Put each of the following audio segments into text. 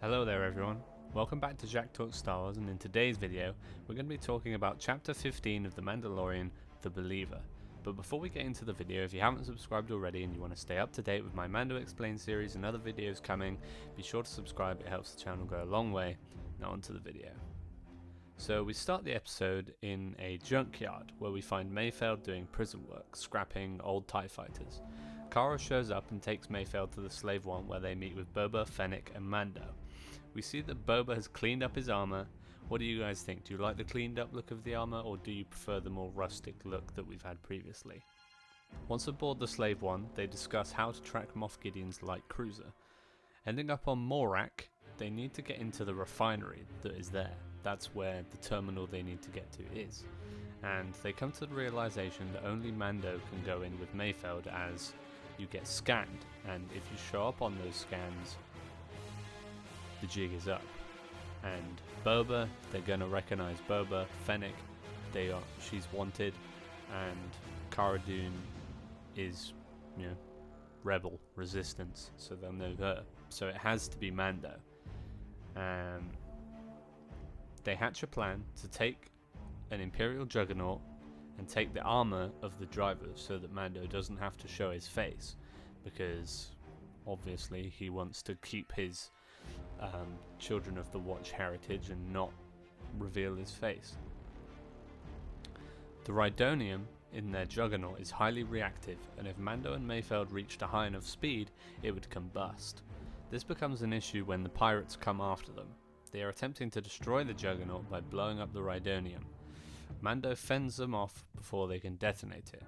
Hello there everyone, welcome back to Jack Talks Star Wars, and in today's video we're going to be talking about Chapter 15 of The Mandalorian, The Believer. But before we get into the video, if you haven't subscribed already and you want to stay up to date with my Mando Explained series and other videos coming, be sure to subscribe, it helps the channel go a long way. Now onto the video. So we start the episode in a junkyard where we find Mayfeld doing prison work, scrapping old TIE fighters. Cara shows up and takes Mayfeld to the Slave One where they meet with Boba, Fennec and Mando. We see that Boba has cleaned up his armor. What do you guys think? Do you like the cleaned up look of the armor, or do you prefer the more rustic look that we've had previously? Once aboard the Slave One, they discuss how to track Moff Gideon's light cruiser. Ending up on Morak, they need to get into the refinery that is there. That's where the terminal they need to get to is. And they come to the realization that only Mando can go in with Mayfeld, as you get scanned, and if you show up on those scans, the jig is up. And Boba, they're going to recognize Boba. Fennec, she's wanted, and Cara Dune is, rebel resistance, so they'll know her. So it has to be Mando. They hatch a plan to take an Imperial Juggernaut and take the armor of the driver so that Mando doesn't have to show his face, because obviously he wants to keep his Children of the Watch heritage and not reveal his face. The Rhydonium in their Juggernaut is highly reactive, and if Mando and Mayfeld reached a high enough speed, it would combust. This becomes an issue when the pirates come after them. They are attempting to destroy the Juggernaut by blowing up the Rhydonium. Mando fends them off before they can detonate it.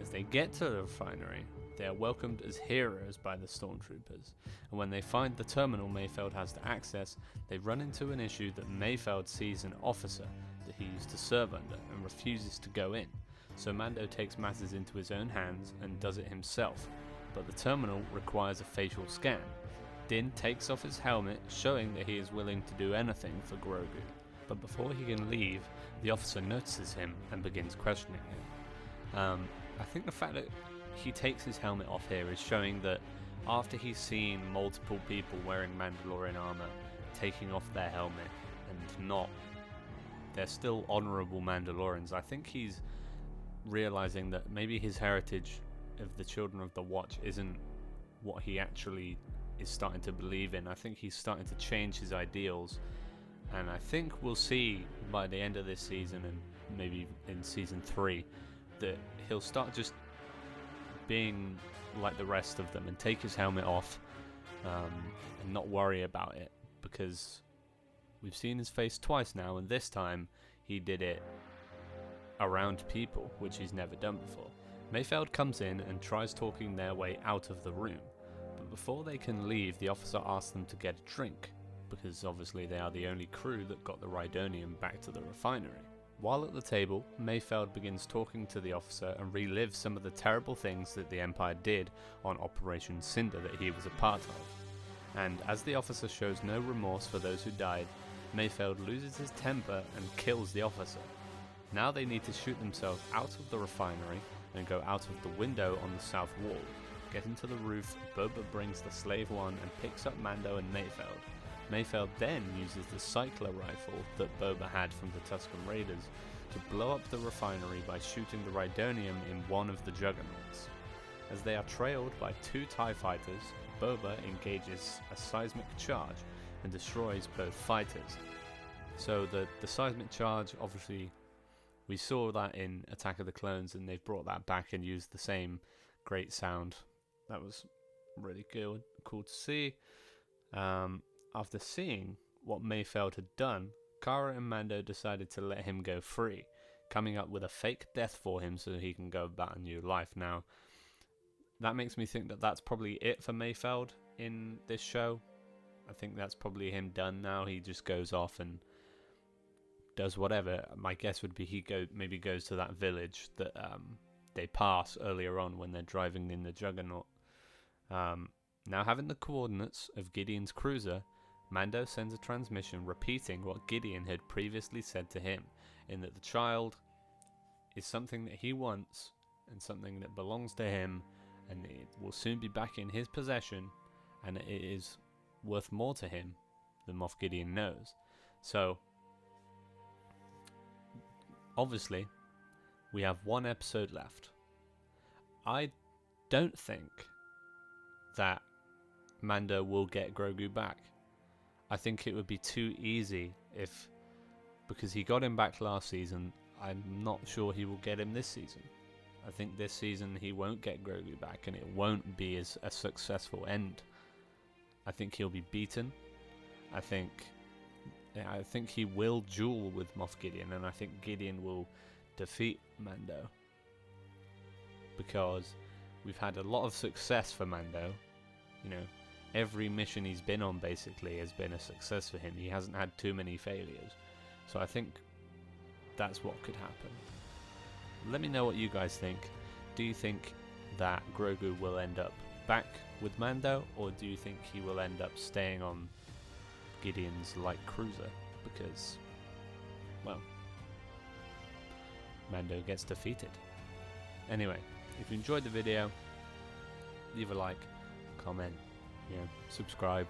As they get to the refinery, they are welcomed as heroes by the stormtroopers, and when they find the terminal Mayfeld has to access, they run into an issue that Mayfeld sees an officer that he used to serve under and refuses to go in. So Mando takes matters into his own hands and does it himself, but the terminal requires a facial scan. Din takes off his helmet, showing that he is willing to do anything for Grogu. But before he can leave, the officer notices him and begins questioning him. I think the fact that he takes his helmet off here is showing that after he's seen multiple people wearing Mandalorian armor taking off their helmet and they're still honorable Mandalorians, I think he's realizing that maybe his heritage of the Children of the Watch isn't what he actually is starting to believe in. I think he's starting to change his ideals, and I think we'll see by the end of this season and maybe in season 3 that he'll start just being like the rest of them and take his helmet off and not worry about it, because we've seen his face twice now, and this time he did it around people, which he's never done before. Mayfeld comes in and tries talking their way out of the room, but before they can leave, the officer asks them to get a drink, because obviously they are the only crew that got the Rhydonium back to the refinery. While at the table, Mayfeld begins talking to the officer and relives some of the terrible things that the Empire did on Operation Cinder that he was a part of. And as the officer shows no remorse for those who died, Mayfeld loses his temper and kills the officer. Now they need to shoot themselves out of the refinery and go out of the window on the south wall. Getting to the roof, Boba brings the Slave One and picks up Mando and Mayfeld. Mayfeld then uses the cycler rifle that Boba had from the Tusken Raiders to blow up the refinery by shooting the Rhydonium in one of the Juggernauts. As they are trailed by 2 TIE fighters, Boba engages a seismic charge and destroys both fighters. So the seismic charge, obviously, we saw that in Attack of the Clones, and they've brought that back and used the same great sound. That was really cool to see. After seeing what Mayfeld had done, Cara and Mando decided to let him go free, coming up with a fake death for him so he can go about a new life. Now, that makes me think that that's probably it for Mayfeld in this show. I think that's probably him done now. He just goes off and does whatever. My guess would be he maybe goes to that village that they pass earlier on when they're driving in the Juggernaut. Now, having the coordinates of Gideon's cruiser, Mando sends a transmission repeating what Gideon had previously said to him, in that the child is something that he wants and something that belongs to him, and it will soon be back in his possession, and it is worth more to him the Moff Gideon knows. So, obviously, we have one episode left. I don't think that Mando will get Grogu back. I think it would be too easy because he got him back last season. I'm not sure he will get him this season. I think this season he won't get Grogu back, and it won't be as a successful end. I think he'll be beaten. I think he will duel with Moff Gideon, and I think Gideon will defeat Mando, because we've had a lot of success for Mando. You know, every mission he's been on basically has been a success for him. He hasn't had too many failures. So I think that's what could happen. Let me know what you guys think. Do you think that Grogu will end up back with Mando, or do you think he will end up staying on Gideon's light cruiser? Because, well, Mando gets defeated. Anyway, if you enjoyed the video, leave a like, comment, subscribe,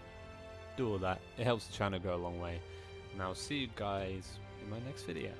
do all that. It helps the channel go a long way. And I'll see you guys in my next video.